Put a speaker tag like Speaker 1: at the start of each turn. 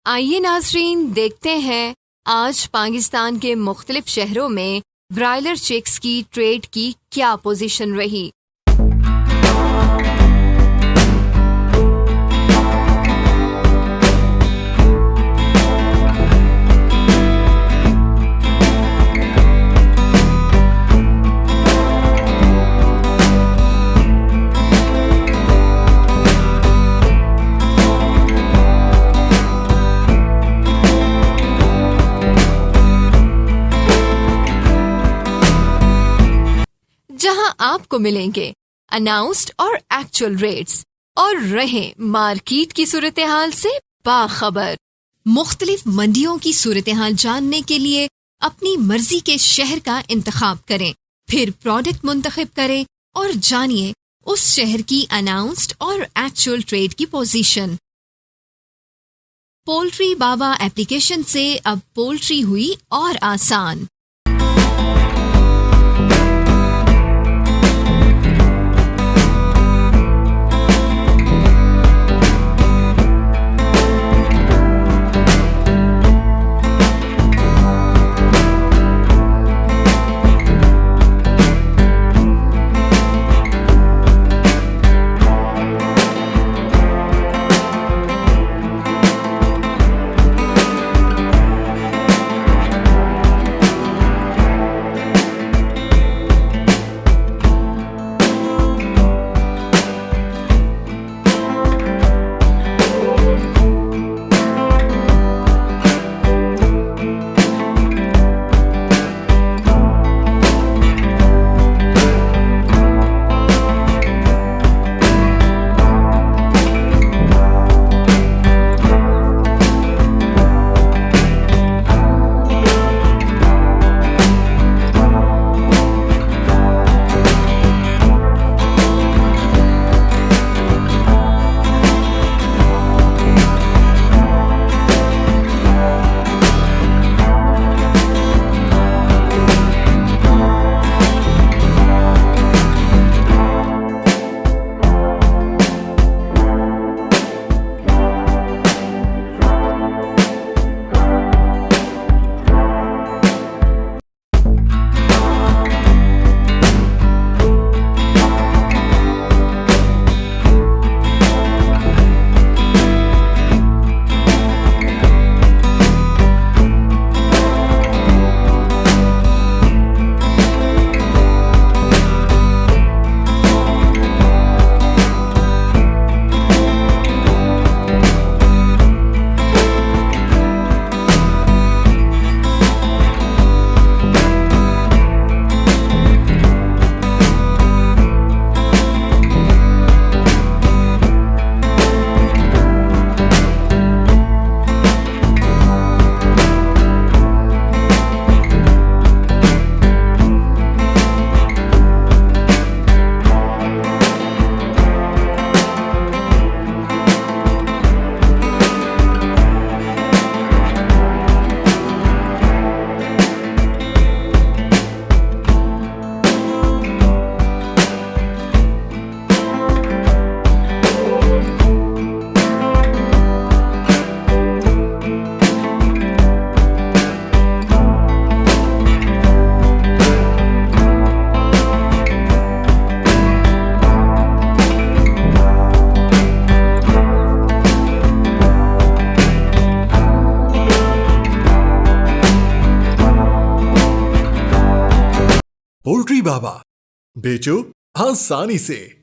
Speaker 1: आइए नाज़रीन, देखते हैं आज पाकिस्तान के मुख्तलिफ शहरों में ब्रॉयलर चिक्स की ट्रेड की क्या पोजीशन रही। जहां आपको मिलेंगे अनाउंस्ड और एक्चुअल रेट्स और रहें मार्केट की सूरत हाल से बाखबर। मुख्तलिफ मंडियों की सूरत हाल जानने के लिए अपनी मर्जी के शहर का इंतखाब करें, फिर प्रोडक्ट मुंतखब करें और जानिए उस शहर की अनाउंस्ड और एक्चुअल ट्रेड की पोजीशन। पोल्ट्री बाबा एप्लीकेशन से अब पोल्ट्री हुई और आसान।
Speaker 2: पोल्ट्री बाबा, बेचो आसानी से।